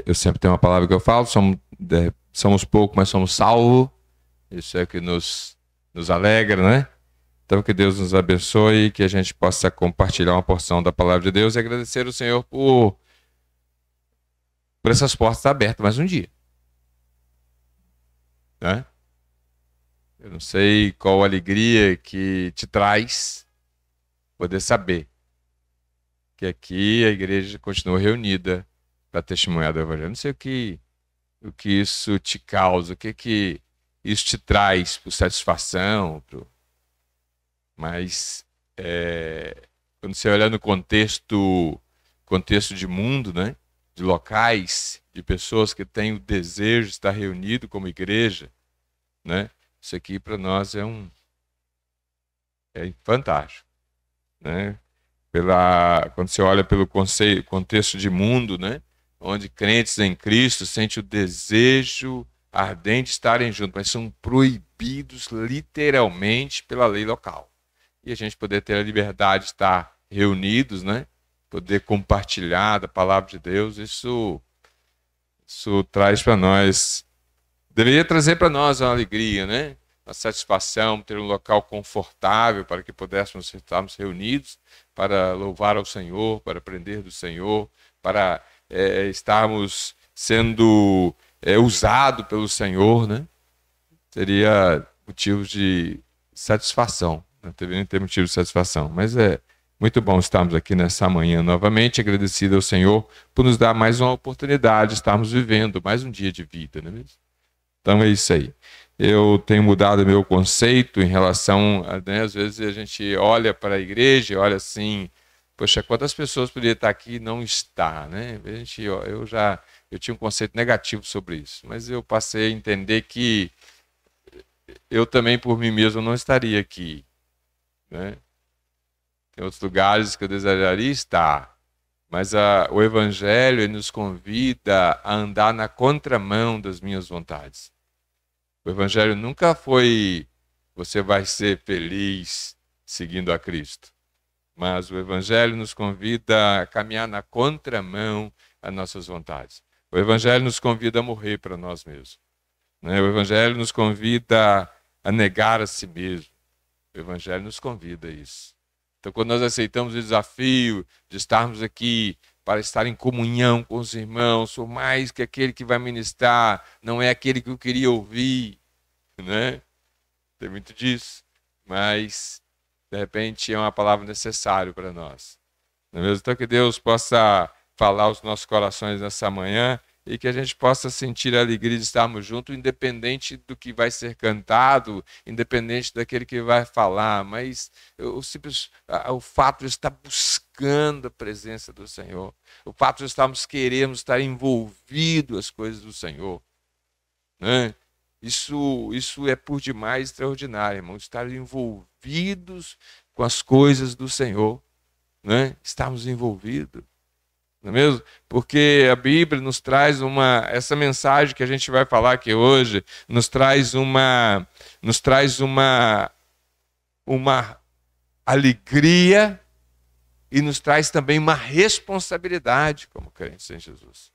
Eu sempre tenho uma palavra que eu falo, somos pouco, mas somos salvos. Isso é o que nos alegra, né? Então que Deus nos abençoe e que a gente possa compartilhar uma porção da palavra de Deus e agradecer ao Senhor por essas portas abertas mais um dia, né? Eu não sei qual alegria que te traz poder saber que aqui a igreja continua reunida para testemunhar do Evangelho. Não sei o que isso te causa, o que isso te traz por satisfação, mas quando você olha no contexto de mundo, né, de locais, de pessoas que têm o desejo de estar reunido como igreja, né, isso aqui para nós é fantástico, né? Quando você olha pelo contexto de mundo, né, onde crentes em Cristo sentem o desejo ardente de estarem juntos, mas são proibidos literalmente pela lei local. E a gente poder ter a liberdade de estar reunidos, né, poder compartilhar da palavra de Deus, isso traz para nós, deveria trazer para nós uma alegria, né? Uma satisfação, ter um local confortável para que pudéssemos estarmos reunidos para louvar ao Senhor, para aprender do Senhor, para estarmos sendo usados pelo Senhor, né? Seria motivo de satisfação, né? Deveria ter motivo de satisfação, mas é muito bom estarmos aqui nessa manhã novamente, agradecido ao Senhor por nos dar mais uma oportunidade de estarmos vivendo mais um dia de vida, não é mesmo? Então é isso aí. Eu tenho mudado meu conceito em relação a, né, às vezes a gente olha para a igreja e olha assim, poxa, quantas pessoas poderiam estar aqui e não estar, né? Eu tinha um conceito negativo sobre isso, mas eu passei a entender que eu também por mim mesmo não estaria aqui, né? Tem outros lugares que eu desejaria estar, mas o Evangelho ele nos convida a andar na contramão das minhas vontades. O Evangelho nunca foi você vai ser feliz seguindo a Cristo, mas o Evangelho nos convida a caminhar na contramão às nossas vontades. O Evangelho nos convida a morrer para nós mesmos, né? O Evangelho nos convida a negar a si mesmo. O Evangelho nos convida a isso. Então, quando nós aceitamos o desafio de estarmos aqui para estar em comunhão com os irmãos, por mais que aquele que vai ministrar não é aquele que eu queria ouvir, né? Tem muito disso, mas de repente é uma palavra necessária para nós. Não é mesmo? Então que Deus possa falar aos nossos corações nessa manhã e que a gente possa sentir a alegria de estarmos juntos, independente do que vai ser cantado, independente daquele que vai falar, mas o fato de estar buscando a presença do Senhor, o fato de estarmos querendo estar envolvidos as coisas do Senhor, né? Isso é por demais extraordinário, irmão, estar envolvidos com as coisas do Senhor, né? Estarmos envolvidos. Não é mesmo? Porque a Bíblia nos traz essa mensagem que a gente vai falar aqui hoje, nos traz uma alegria e nos traz também uma responsabilidade como crentes em Jesus.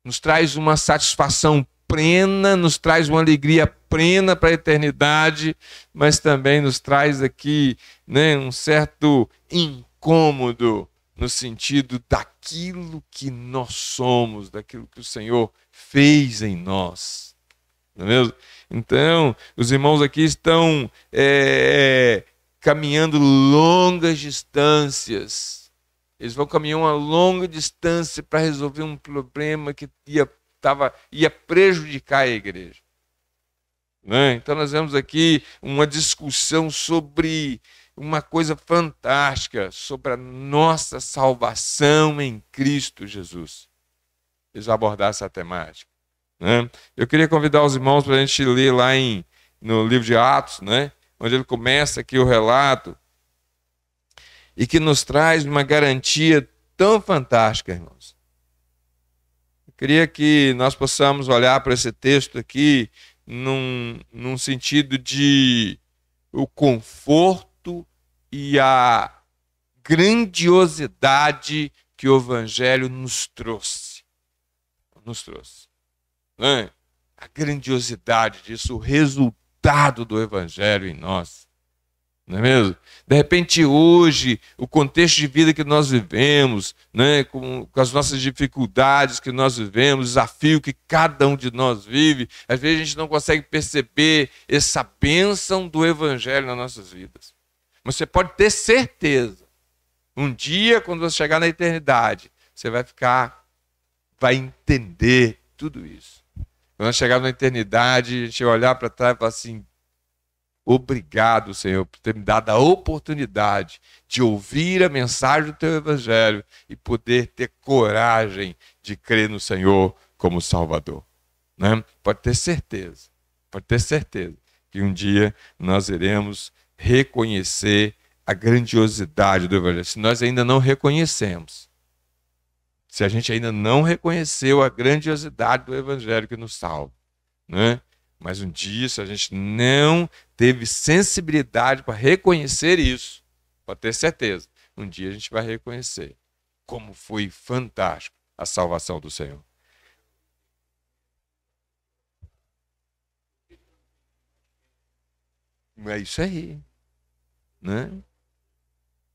Nos traz uma satisfação plena, nos traz uma alegria plena para a eternidade, mas também nos traz aqui, né, um certo incômodo no sentido daquilo que nós somos, daquilo que o Senhor fez em nós. Não é mesmo? Então, os irmãos aqui estão caminhando longas distâncias. Eles vão caminhar uma longa distância para resolver um problema que ia prejudicar a igreja. Né? Então, nós vemos aqui uma discussão sobre uma coisa fantástica, sobre a nossa salvação em Cristo Jesus. Eles vão abordar essa temática. Né? Eu queria convidar os irmãos para a gente ler lá no livro de Atos, né? Onde ele começa aqui o relato e que nos traz uma garantia tão fantástica, irmãos. Eu queria que nós possamos olhar para esse texto aqui num sentido de o conforto e a grandiosidade que o Evangelho nos trouxe. nos trouxe. Né? A grandiosidade disso, o resultado do Evangelho em nós. Não é mesmo? De repente, hoje, o contexto de vida que nós vivemos, né, com as nossas dificuldades que nós vivemos, o desafio que cada um de nós vive, às vezes a gente não consegue perceber essa bênção do Evangelho nas nossas vidas. Mas você pode ter certeza, um dia, quando você chegar na eternidade, você vai entender tudo isso. Quando chegar na eternidade, a gente vai olhar para trás e falar assim: obrigado, Senhor, por ter me dado a oportunidade de ouvir a mensagem do Teu Evangelho e poder ter coragem de crer no Senhor como Salvador. Né? Pode ter certeza que um dia nós iremos reconhecer a grandiosidade do Evangelho. Se nós ainda não reconhecemos, se a gente ainda não reconheceu a grandiosidade do Evangelho que nos salva, né? Mas um dia, se a gente não teve sensibilidade para reconhecer isso, pode ter certeza, um dia a gente vai reconhecer como foi fantástico a salvação do Senhor. É isso aí, né?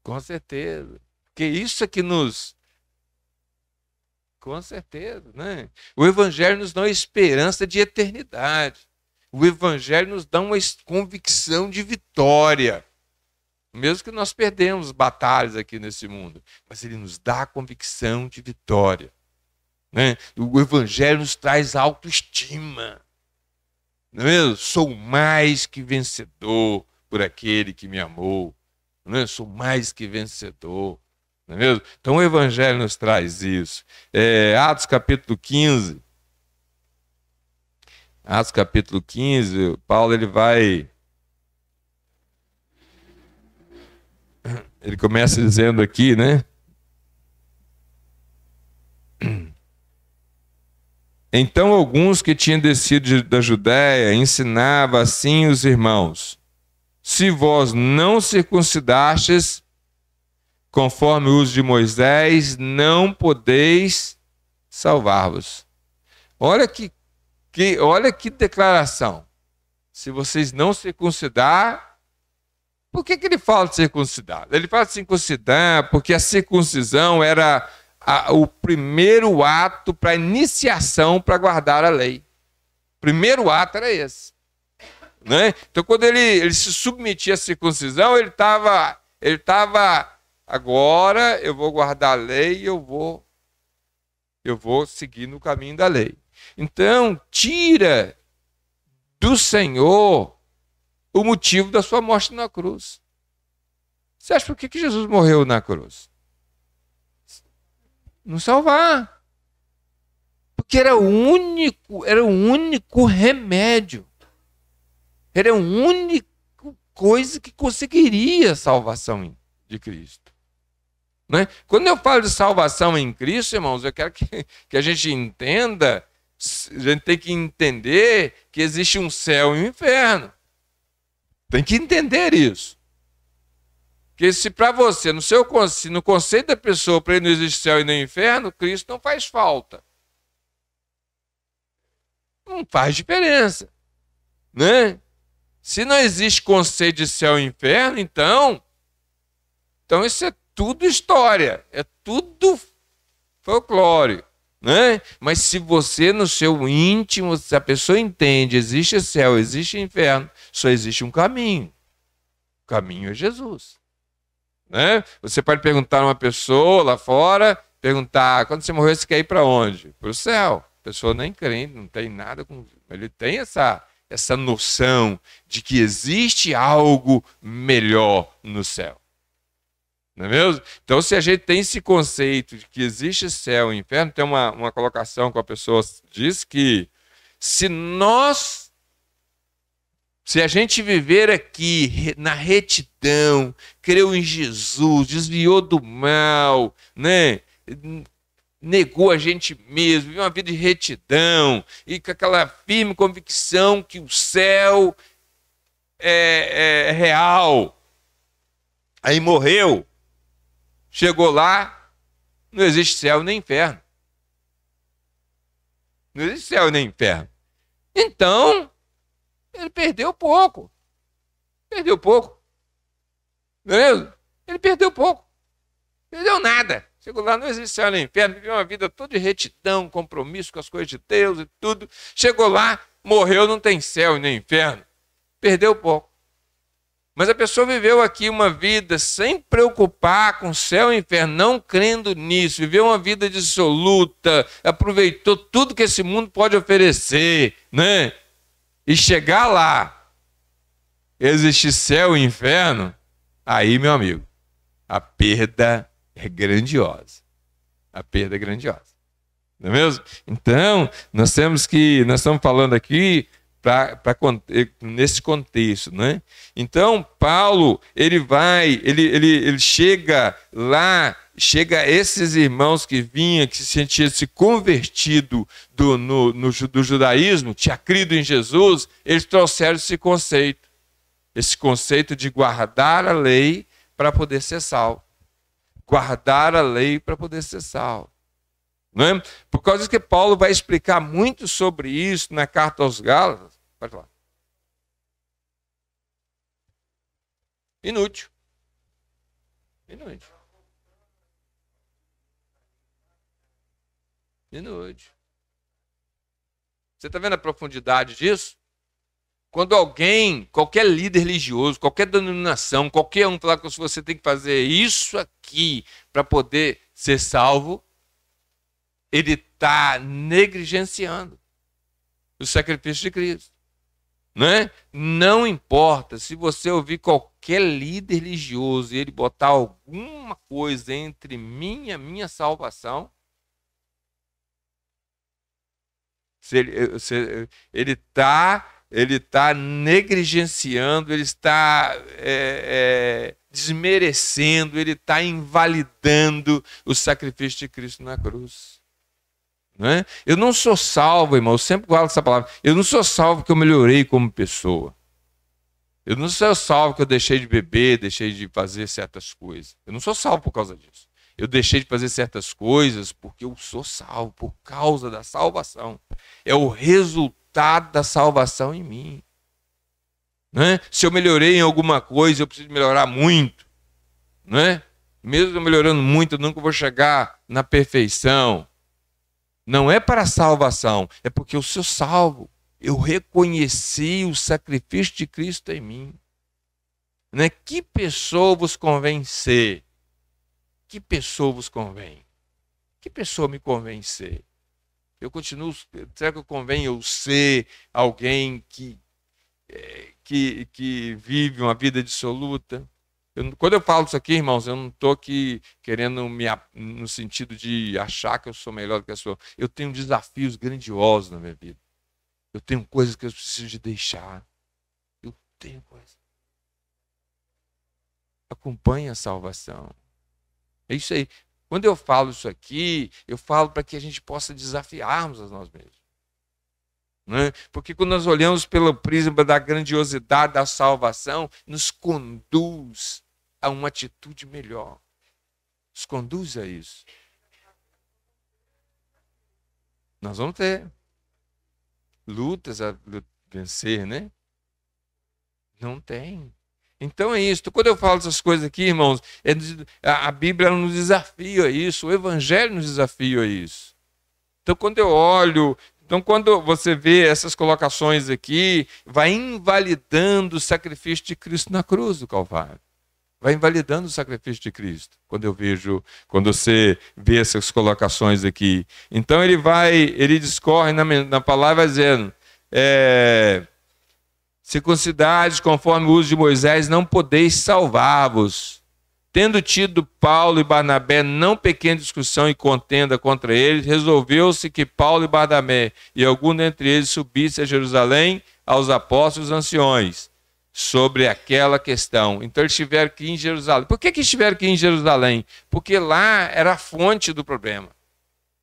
Com certeza. Porque isso é que nos... Com certeza, né? O Evangelho nos dá uma esperança de eternidade. O Evangelho nos dá uma convicção de vitória. Mesmo que nós perdemos batalhas aqui nesse mundo, mas ele nos dá a convicção de vitória. Né? O Evangelho nos traz autoestima. Não é mesmo? Sou mais que vencedor por aquele que me amou. Não é? Sou mais que vencedor. Não é mesmo? Então o Evangelho nos traz isso. Atos capítulo 15. Atos capítulo 15, Paulo ele começa dizendo aqui, né? Então alguns que tinham descido da Judéia ensinavam assim os irmãos: se vós não circuncidastes conforme o uso de Moisés, não podeis salvar-vos. Olha que declaração. Se vocês não circuncidar, por que ele fala de circuncidar? Ele fala de circuncidar porque a circuncisão era o primeiro ato para iniciação para guardar a lei. O primeiro ato era esse. Né? Então, quando ele se submetia à circuncisão, ele estava, agora eu vou guardar a lei e eu vou seguir no caminho da lei. Então, tira do Senhor o motivo da sua morte na cruz. Você acha por que Jesus morreu na cruz? Nos salvar. Porque era o único remédio. Era a única coisa que conseguiria a salvação de Cristo. Né? Quando eu falo de salvação em Cristo, irmãos, eu quero que a gente entenda, a gente tem que entender que existe um céu e um inferno. Tem que entender isso. Porque se para você, no conceito da pessoa, para ele não existe céu e nem inferno, Cristo não faz falta. Não faz diferença. Né? Se não existe conceito de céu e inferno, então isso é tudo história, é tudo folclore. Né? Mas se você, no seu íntimo, se a pessoa entende, existe céu, existe inferno, só existe um caminho. O caminho é Jesus. Né? Você pode perguntar a uma pessoa lá fora, perguntar, quando você morrer, você quer ir para onde? Para o céu. A pessoa nem crente, não tem nada com... Ele tem essa noção de que existe algo melhor no céu. Não é mesmo? Então, se a gente tem esse conceito de que existe céu e inferno, tem uma colocação que a pessoa diz que se a gente viver aqui na retidão, creu em Jesus, desviou do mal, né? Negou a gente mesmo, viveu uma vida de retidão e com aquela firme convicção que o céu é real. Aí morreu, chegou lá, não existe céu nem inferno. Não existe céu nem inferno. Então, ele perdeu pouco. Perdeu pouco. Não é mesmo? Ele perdeu pouco. Perdeu nada. Chegou lá, não existe céu nem inferno, viveu uma vida toda de retidão, compromisso com as coisas de Deus e tudo. Chegou lá, morreu, não tem céu nem inferno. Perdeu pouco. Mas a pessoa viveu aqui uma vida sem preocupar com céu e inferno, não crendo nisso, viveu uma vida dissoluta, aproveitou tudo que esse mundo pode oferecer, né? E chegar lá, existir céu e inferno, aí, meu amigo, a perda é grandiosa. A perda é grandiosa. Não é mesmo? Então, nós estamos falando aqui nesse contexto, né? Então, Paulo, ele chega lá, chega a esses irmãos que vinham, que se sentiam se convertido do judaísmo, tinha crido em Jesus, eles trouxeram esse conceito de guardar a lei para poder ser salvo. Guardar a lei para poder ser salvo. Não é? Por causa disso que Paulo vai explicar muito sobre isso na carta aos Gálatas. Pode falar. Inútil. Inútil. Inútil. Você está vendo a profundidade disso? Quando alguém, qualquer líder religioso, qualquer denominação, qualquer um falar que você tem que fazer isso aqui para poder ser salvo, ele está negligenciando o sacrifício de Cristo. Né? Não importa se você ouvir qualquer líder religioso e ele botar alguma coisa entre mim e a minha salvação, ele está negligenciando, ele está desmerecendo, ele está invalidando o sacrifício de Cristo na cruz. Não é? Eu não sou salvo, irmão, eu sempre guardo essa palavra. Eu não sou salvo porque eu melhorei como pessoa. Eu não sou salvo porque eu deixei de beber, deixei de fazer certas coisas. Eu não sou salvo por causa disso. Eu deixei de fazer certas coisas porque eu sou salvo, por causa da salvação. É o resultado da salvação em mim. Né? Se eu melhorei em alguma coisa, eu preciso melhorar muito. Né? Mesmo eu melhorando muito, eu nunca vou chegar na perfeição. Não é para a salvação, é porque eu sou salvo. Eu reconheci o sacrifício de Cristo em mim. Né? Que pessoa vos convém ser? Que pessoa vos convém? Que pessoa me convém ser? Eu continuo, será que convém eu ser alguém que vive uma vida dissoluta? Quando eu falo isso aqui, irmãos, eu não estou aqui querendo no sentido de achar que eu sou melhor do que a sua. Eu tenho desafios grandiosos na minha vida. Eu tenho coisas que eu preciso de deixar. Eu tenho coisas. Acompanhe a salvação. É isso aí. Quando eu falo isso aqui, eu falo para que a gente possa desafiarmos a nós mesmos. Né? Porque quando nós olhamos pelo prisma da grandiosidade da salvação, nos conduz a uma atitude melhor. Nos conduz a isso. Nós vamos ter lutas a vencer, né? Não tem. Então é isso. Quando eu falo essas coisas aqui, irmãos, a Bíblia nos desafia a isso, o Evangelho nos desafia a isso. Então quando eu olho, quando você vê essas colocações aqui, vai invalidando o sacrifício de Cristo na cruz do Calvário. Vai invalidando o sacrifício de Cristo. Quando você vê essas colocações aqui. Então ele discorre na palavra dizendo, circuncidade conforme o uso de Moisés, não podeis salvar-vos. Tendo tido Paulo e Barnabé não pequena discussão e contenda contra eles, resolveu-se que Paulo e Barnabé e algum dentre eles subissem a Jerusalém aos apóstolos anciões sobre aquela questão. Então eles tiveram que ir em Jerusalém. Por que eles tiveram que ir em Jerusalém? Porque lá era a fonte do problema.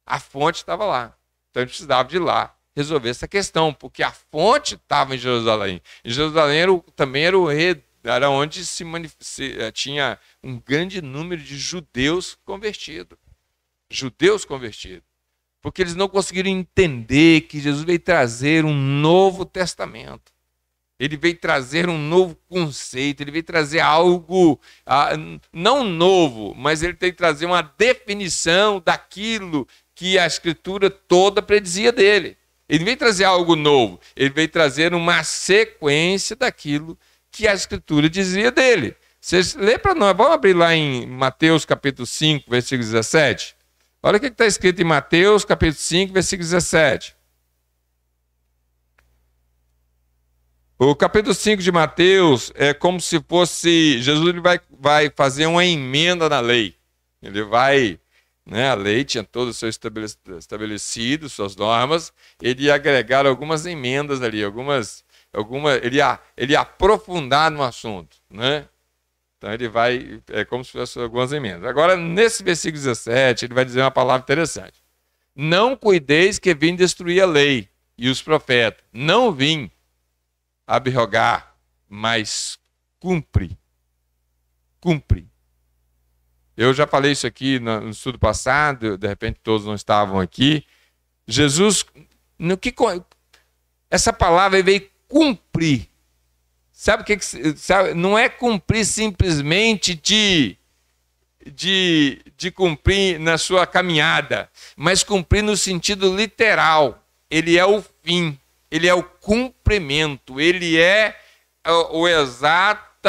A fonte estava lá. Então eles precisavam de ir lá resolver essa questão, porque a fonte estava em Jerusalém. Em Jerusalém também era onde tinha um grande número de judeus convertidos. Judeus convertidos. porque eles não conseguiram entender que Jesus veio trazer um novo testamento. Ele veio trazer um novo conceito, ele veio trazer algo, não novo, mas ele veio trazer uma definição daquilo que a Escritura toda predizia dele. Ele veio trazer algo novo, ele veio trazer uma sequência daquilo que a Escritura dizia dele. Vocês lê para nós, vamos abrir lá em Mateus capítulo 5, versículo 17. Olha o que está escrito em Mateus capítulo 5, versículo 17. O capítulo 5 de Mateus é como se fosse, Jesus ele vai fazer uma emenda na lei. Ele vai, né, a lei tinha todo o seu estabelecido, suas normas, ele ia agregar algumas emendas ali, ele ia aprofundar no assunto, né? Então ele vai, é como se fosse algumas emendas. Agora, nesse versículo 17, ele vai dizer uma palavra interessante. Não cuideis que vim destruir a lei e os profetas. Não vim abrogar, mas cumpre. Cumpre. Eu já falei isso aqui no estudo passado, de repente todos não estavam aqui. Jesus, essa palavra veio cumprir. Sabe o que sabe? Não é cumprir simplesmente de cumprir na sua caminhada, mas cumprir no sentido literal. Ele é o fim. Ele é o cumprimento, ele é o exato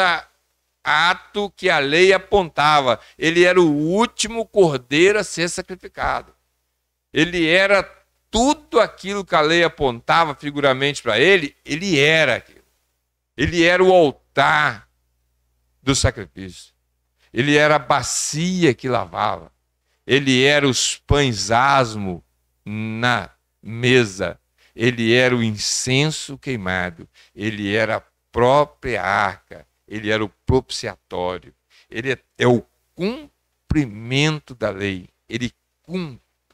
ato que a lei apontava. Ele era o último cordeiro a ser sacrificado. Ele era tudo aquilo que a lei apontava figuramente para ele, ele era aquilo. Ele era o altar do sacrifício. Ele era a bacia que lavava. Ele era os pães asmos na mesa. Ele era o incenso queimado, ele era a própria arca, ele era o propiciatório, ele é o cumprimento da lei, ele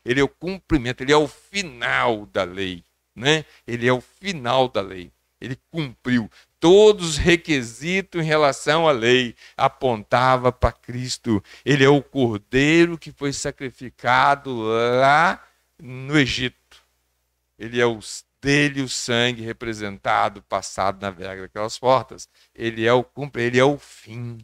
é o cumprimento, ele é o final da lei, né? Ele é o final da lei, ele cumpriu. Todos os requisitos em relação à lei apontavam para Cristo. Ele é o cordeiro que foi sacrificado lá no Egito. Ele é dele o sangue representado, passado na verga daquelas portas. Ele é o fim.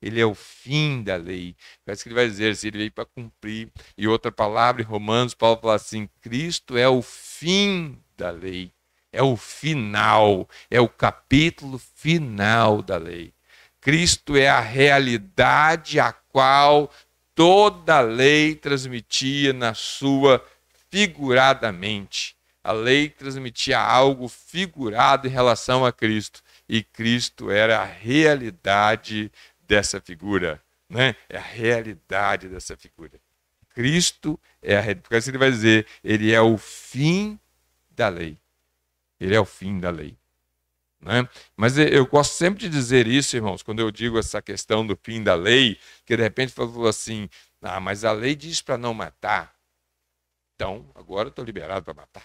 Ele é o fim da lei. Parece que ele vai dizer assim, ele veio para cumprir. E outra palavra, em Romanos, Paulo fala assim, Cristo é o fim da lei. É o final. É o capítulo final da lei. Cristo é a realidade a qual toda a lei transmitia na sua figuradamente. A lei transmitia algo figurado em relação a Cristo. E Cristo era a realidade dessa figura. Né? É a realidade dessa figura. Cristo é a realidade. Porque assim ele vai dizer, ele é o fim da lei. Ele é o fim da lei. Né? Mas eu gosto sempre de dizer isso, irmãos, quando eu digo essa questão do fim da lei, que de repente falou assim, mas a lei diz para não matar. Então, agora eu estou liberado para matar.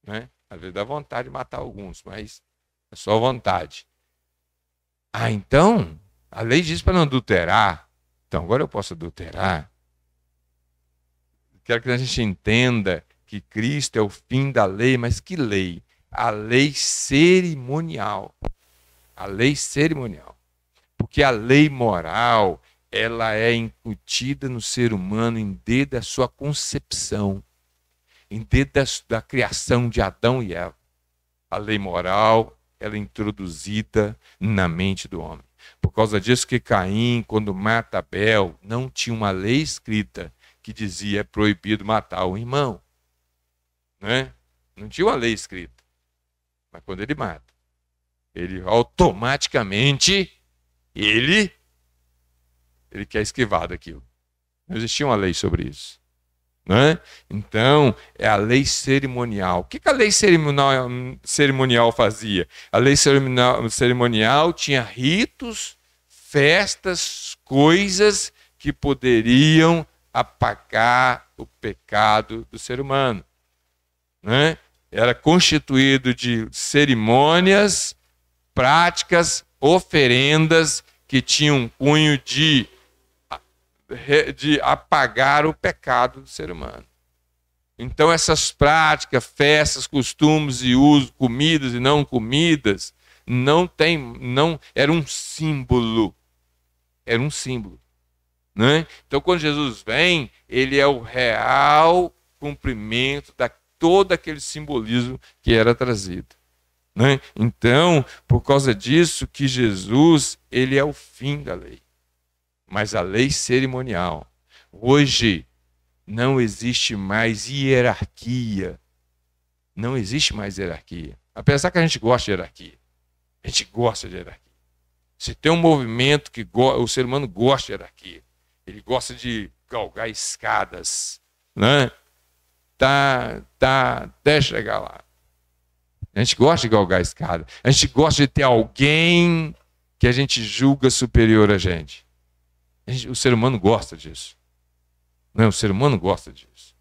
Né? Às vezes dá vontade de matar alguns, mas é só vontade. Então, a lei diz para não adulterar. Então, agora eu posso adulterar. Quero que a gente entenda que Cristo é o fim da lei, mas que lei? A lei cerimonial. A lei cerimonial. Porque a lei moral, ela é incutida no ser humano desde a sua concepção. Desde da criação de Adão e Eva. A lei moral, ela é introduzida na mente do homem. Por causa disso que Caim, quando mata Abel, não tinha uma lei escrita que dizia é proibido matar o irmão. Né? Não tinha uma lei escrita. Mas quando ele mata, ele automaticamente, ele quer esquivar daquilo. Não existia uma lei sobre isso. Né? Então, é a lei cerimonial. O que a lei cerimonial fazia? A lei cerimonial tinha ritos, festas, coisas que poderiam apagar o pecado do ser humano. Né? Era constituído de cerimônias, práticas, oferendas que tinham um cunho de apagar o pecado do ser humano. Então essas práticas, festas, costumes e uso, comidas e não comidas, não era um símbolo, era um símbolo, né? Então quando Jesus vem, ele é o real cumprimento de todo aquele simbolismo que era trazido, né? Então, por causa disso que Jesus, ele é o fim da lei, mas a lei cerimonial. Hoje não existe mais hierarquia. Não existe mais hierarquia. Apesar que a gente gosta de hierarquia. A gente gosta de hierarquia. Se tem um movimento que o ser humano gosta de hierarquia. Ele gosta de galgar escadas, né? Até chegar lá. A gente gosta de galgar escada. A gente gosta de ter alguém que a gente julga superior a gente. O ser humano gosta disso. Não, o ser humano gosta disso.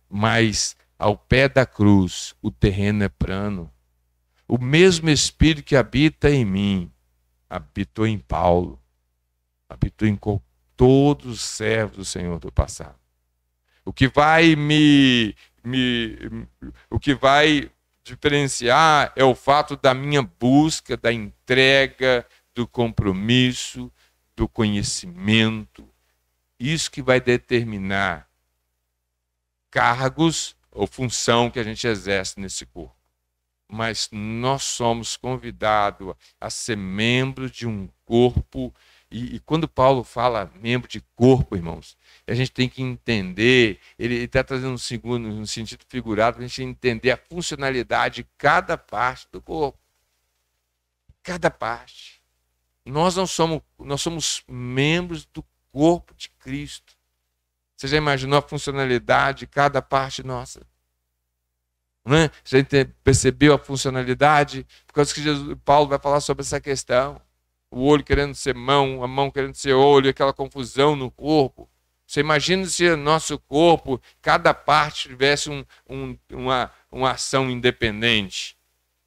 Mas ao pé da cruz, o terreno é plano. O mesmo Espírito que habita em mim, habitou em Paulo, habitou em todos os servos do Senhor do passado. O que vai o que vai diferenciar é o fato da minha busca, da entrega, do compromisso, do conhecimento. Isso que vai determinar cargos ou função que a gente exerce nesse corpo. Mas nós somos convidados a ser membros de um corpo. E quando Paulo fala membro de corpo, irmãos, a gente tem que entender, ele está trazendo um sentido figurado, para a gente entender a funcionalidade de cada parte do corpo. Cada parte. Nós somos membros do corpo de Cristo. Você já imaginou a funcionalidade de cada parte nossa? Né? Já percebeu a funcionalidade? Por causa que Paulo vai falar sobre essa questão. O olho querendo ser mão, a mão querendo ser olho, aquela confusão no corpo. Você imagina se o nosso corpo, cada parte tivesse uma ação independente.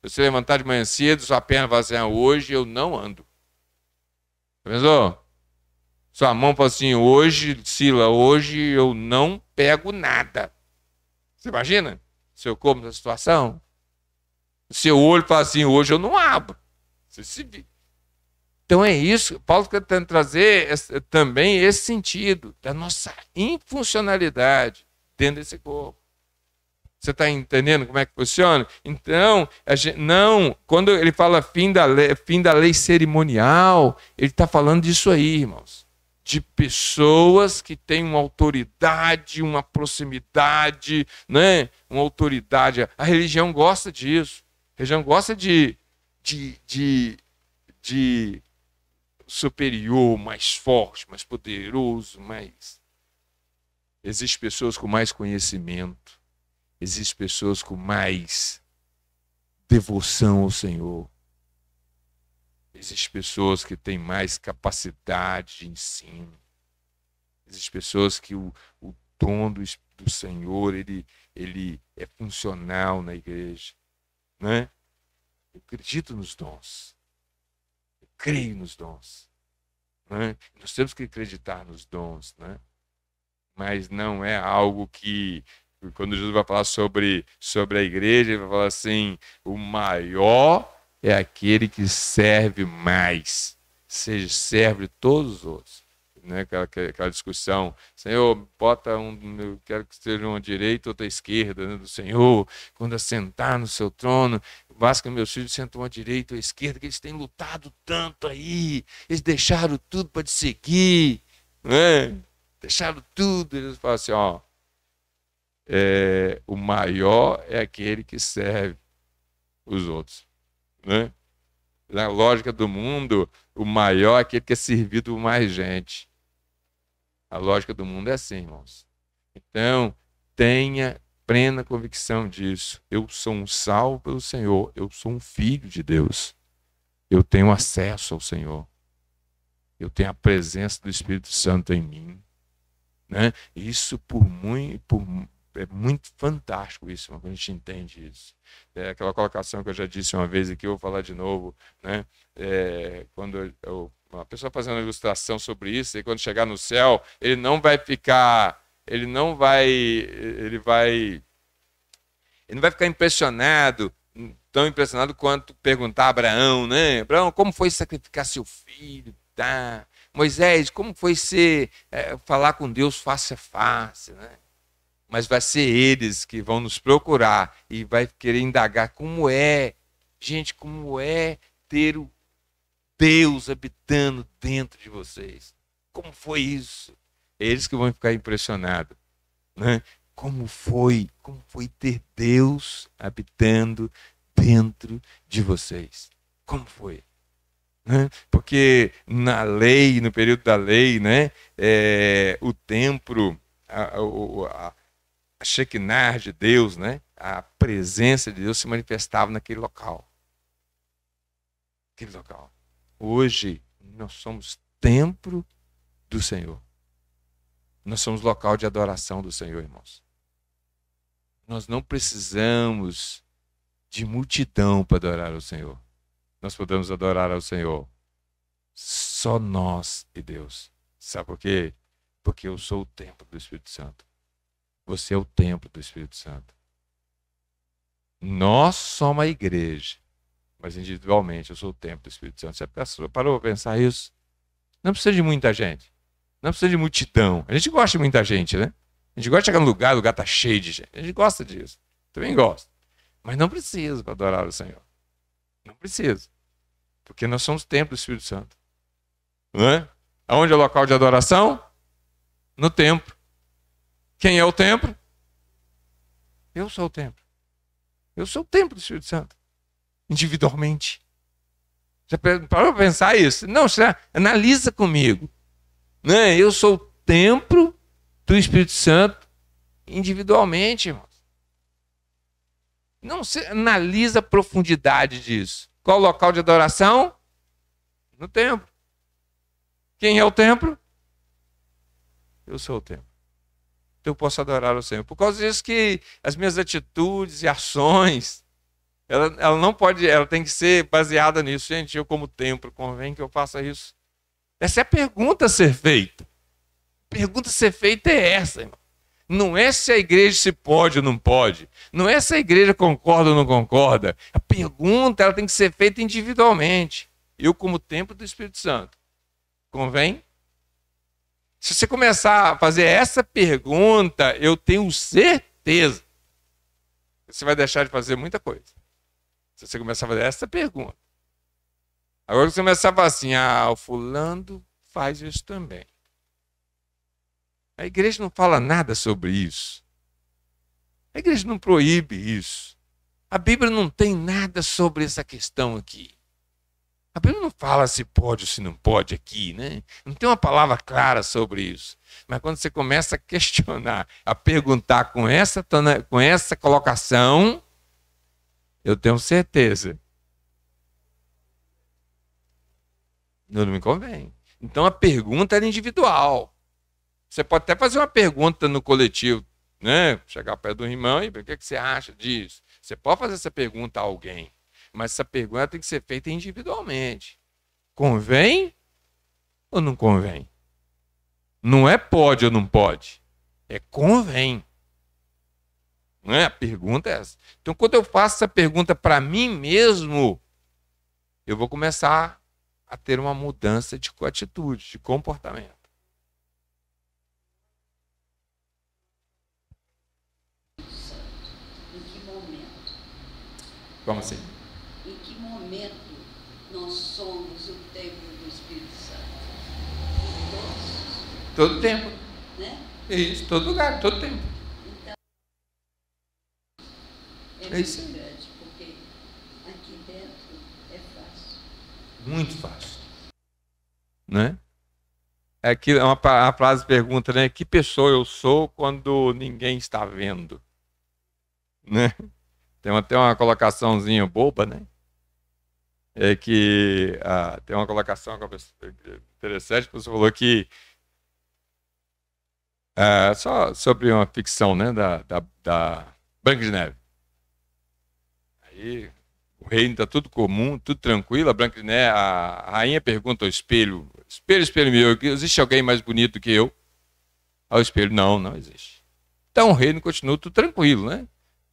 Você levantar de manhã cedo, sua perna vai assim, hoje eu não ando. Pensou? Sua mão fala assim, hoje, Sila, hoje eu não pego nada. Você imagina? Seu corpo nessa situação? O seu olho fala assim, hoje eu não abro. Você se vê. Então é isso, Paulo está tentando trazer também esse sentido da nossa infuncionalidade dentro desse corpo. Você está entendendo como é que funciona? Então, quando ele fala fim da lei cerimonial, ele está falando disso aí, irmãos. De pessoas que têm uma autoridade, uma proximidade, né? Uma autoridade. A religião gosta disso. A religião gosta de superior, mais forte, mais poderoso, mais... Existem pessoas com mais conhecimento. Existem pessoas com mais devoção ao Senhor. Existem pessoas que têm mais capacidade de ensino. Existem pessoas que o dom do Senhor ele é funcional na igreja. Né? Eu acredito nos dons. Eu creio nos dons. Né? Nós temos que acreditar nos dons. Né? Mas não é algo que... Quando Jesus vai falar sobre a igreja, ele vai falar assim, o maior é aquele que serve mais, seja serve de todos os outros. Né? Aquela discussão, Senhor, eu quero que seja uma direita ou outra esquerda, né, do Senhor, quando assentar no seu trono, basta que meus filhos sentam à direita ou à esquerda, que eles têm lutado tanto aí, eles deixaram tudo para te seguir, né? Deixaram tudo, eles falam assim, o maior é aquele que serve os outros. Né? Na lógica do mundo, o maior é aquele que é servido por mais gente. A lógica do mundo é assim, irmãos. Então, tenha plena convicção disso. Eu sou um salvo pelo Senhor. Eu sou um filho de Deus. Eu tenho acesso ao Senhor. Eu tenho a presença do Espírito Santo em mim. Né? Isso é muito fantástico isso, quando a gente entende isso. É aquela colocação que eu já disse uma vez aqui, eu vou falar de novo, né? Quando uma pessoa fazendo uma ilustração sobre isso, e quando chegar no céu, ele vai Ele não vai ficar impressionado, tão impressionado quanto perguntar a Abraão, né? Abraão, como foi sacrificar seu filho? Tá. Moisés, como foi falar com Deus face a face, né? Mas vai ser eles que vão nos procurar e vai querer indagar como é, gente, como é ter o Deus habitando dentro de vocês. Como foi isso? Eles que vão ficar impressionados, né? Como foi ter Deus habitando dentro de vocês? Como foi? Né? Porque na lei, no período da lei, né, o templo, a Shekinah de Deus, né, a presença de Deus se manifestava naquele local. Aquele local. Hoje, nós somos templo do Senhor. Nós somos local de adoração do Senhor, irmãos. Nós não precisamos de multidão para adorar ao Senhor. Nós podemos adorar ao Senhor só nós e Deus. Sabe por quê? Porque eu sou o templo do Espírito Santo. Você é o templo do Espírito Santo. Nós somos a igreja, mas individualmente eu sou o templo do Espírito Santo. Você parou para pensar isso? Não precisa de muita gente. Não precisa de multidão. A gente gosta de muita gente, né? A gente gosta de chegar no lugar, o lugar está cheio de gente. A gente gosta disso. Também gosta. Mas não precisa para adorar o Senhor. Não precisa. Porque nós somos templo do Espírito Santo. Não é? Aonde é o local de adoração? No templo. Quem é o templo? Eu sou o templo. Eu sou o templo do Espírito Santo. Individualmente. Já parou para pensar isso? Não, você analisa comigo. Né? Eu sou o templo do Espírito Santo individualmente, irmãos. Não, você analisa a profundidade disso. Qual o local de adoração? No templo. Quem é o templo? Eu sou o templo. Então eu posso adorar o Senhor. Por causa disso que as minhas atitudes e ações, ela não pode, ela tem que ser baseada nisso. Gente, eu como templo, convém que eu faça isso? Essa é a pergunta a ser feita. A pergunta a ser feita é essa, irmão. Não é se a igreja se pode ou não pode. Não é se a igreja concorda ou não concorda. A pergunta ela tem que ser feita individualmente. Eu como templo do Espírito Santo. Convém? Se você começar a fazer essa pergunta, eu tenho certeza que você vai deixar de fazer muita coisa. Se você começar a fazer essa pergunta. Agora você começar a falar assim, o fulano faz isso também. A igreja não fala nada sobre isso. A igreja não proíbe isso. A Bíblia não tem nada sobre essa questão aqui. A Bíblia não fala se pode ou se não pode aqui, né? Não tem uma palavra clara sobre isso. Mas quando você começa a questionar, a perguntar com essa colocação, eu tenho certeza. Não me convém. Então a pergunta era individual. Você pode até fazer uma pergunta no coletivo, né? Chegar perto do irmão e ver o que você acha disso. Você pode fazer essa pergunta a alguém, mas essa pergunta tem que ser feita individualmente. Convém ou não convém? Não é pode ou não pode, é convém. Não é? A pergunta é essa. Então, quando eu faço essa pergunta para mim mesmo, eu vou começar a ter uma mudança de atitude, de comportamento. Em que momento? Como assim? Em que momento nós somos o templo do Espírito Santo? Em todos, Todo tempo. né? Isso, todo lugar, todo tempo. Então, É isso. grande, porque aqui dentro é fácil. Muito fácil. Né? Aqui é uma frase pergunta, né? Que pessoa eu sou quando ninguém está vendo? Né? Tem até uma colocaçãozinha boba, né? É que tem uma colocação interessante, você falou que só sobre uma ficção, né? Da Branca de Neve. Aí o reino está tudo comum, tudo tranquilo. A Branca de Neve, a rainha pergunta ao espelho: espelho, espelho meu, existe alguém mais bonito que eu? Ao espelho, não existe. Então o reino continua tudo tranquilo, né?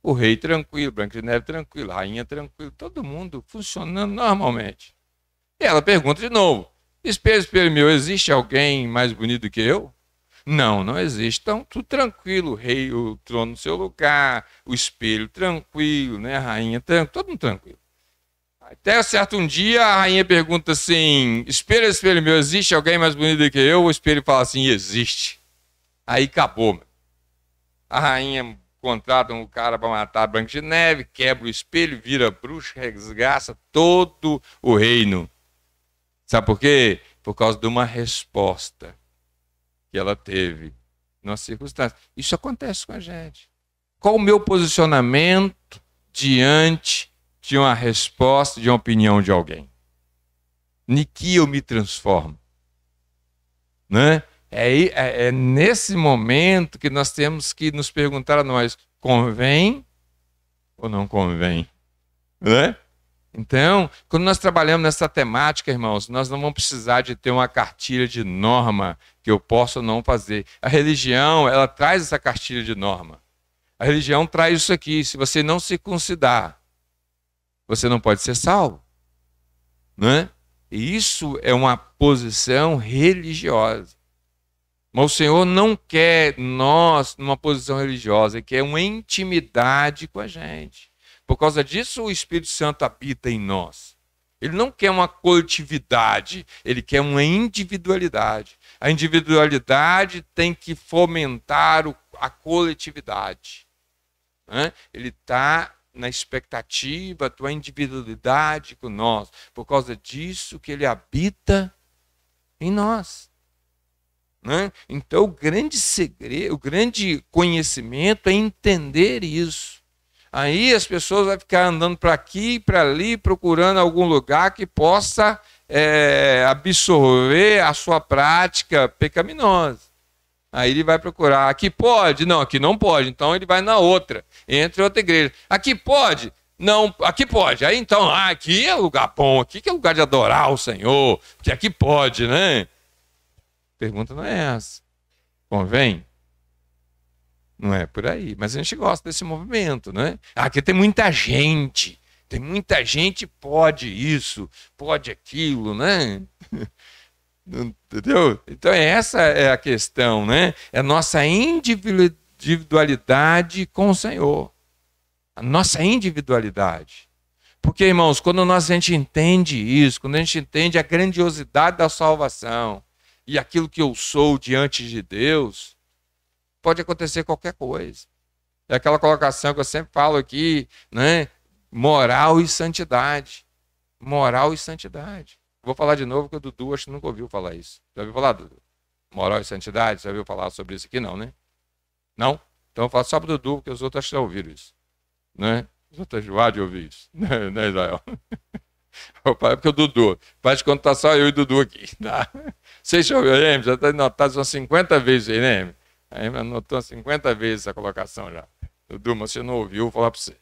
O rei tranquilo, Branca de Neve tranquilo, a rainha tranquilo, todo mundo funcionando normalmente. E ela pergunta de novo: espelho, espelho meu, existe alguém mais bonito do que eu? Não, não existe. Então, tudo tranquilo, o rei, o trono no seu lugar, o espelho tranquilo, né? A rainha tranquilo, todo mundo tranquilo. Até certo um dia a rainha pergunta assim: espelho, espelho meu, existe alguém mais bonito do que eu? O espelho fala assim: existe. Aí acabou. A rainha contrata um cara para matar a Branca de Neve, quebra o espelho, vira bruxa, resgaça todo o reino. Sabe por quê? Por causa de uma resposta que ela teve numa circunstância. Isso acontece com a gente. Qual o meu posicionamento diante de uma resposta, de uma opinião de alguém? Em que eu me transformo? Né? É nesse momento que nós temos que nos perguntar a nós: convém ou não convém? Né? Então, quando nós trabalhamos nessa temática, irmãos, nós não vamos precisar de ter uma cartilha de norma que eu possa ou não fazer. A religião, ela traz essa cartilha de norma. A religião traz isso aqui: se você não circuncidar, você não pode ser salvo. Né? E isso é uma posição religiosa. Mas o Senhor não quer nós numa posição religiosa, Ele quer uma intimidade com a gente. Por causa disso, o Espírito Santo habita em nós. Ele não quer uma coletividade, ele quer uma individualidade. A individualidade tem que fomentar a coletividade. Né? Ele está na expectativa da individualidade com nós. Por causa disso que ele habita em nós. Né? Então, o grande segredo, o grande conhecimento é entender isso. Aí as pessoas vão ficar andando para aqui e para ali, procurando algum lugar que possa absorver a sua prática pecaminosa. Aí ele vai procurar: aqui pode? Não, aqui não pode. Então ele vai na outra, entre outra igreja. Aqui pode? Não, aqui pode. Aí então, aqui é lugar bom, aqui que é lugar de adorar o Senhor, porque aqui pode, né? A pergunta não é essa. Convém? Não é por aí. Mas a gente gosta desse movimento, né? Aqui tem muita gente. Tem muita gente, pode isso, pode aquilo, né? Entendeu? Então essa é a questão, né? É a nossa individualidade com o Senhor. A nossa individualidade. Porque, irmãos, quando a gente entende isso, quando a gente entende a grandiosidade da salvação, e aquilo que eu sou diante de Deus, pode acontecer qualquer coisa. É aquela colocação que eu sempre falo aqui, né? Moral e santidade. Moral e santidade. Vou falar de novo, porque o Dudu acho que nunca ouviu falar isso. Já ouviu falar, Dudu? Moral e santidade? Já ouviu falar sobre isso aqui? Não, né? Não? Então eu falo só para o Dudu, porque os outros acho que já ouviram isso. Né? Os outros enjoaram de ouvir isso. Né, Israel? Porque o Dudu, faz de conta que tá só eu e o Dudu aqui. Tá? Vocês já ouviram, já está anotado umas 50 vezes aí, né? Aí anotou 50 vezes essa colocação já. Dudu, mas você não ouviu, vou falar para você.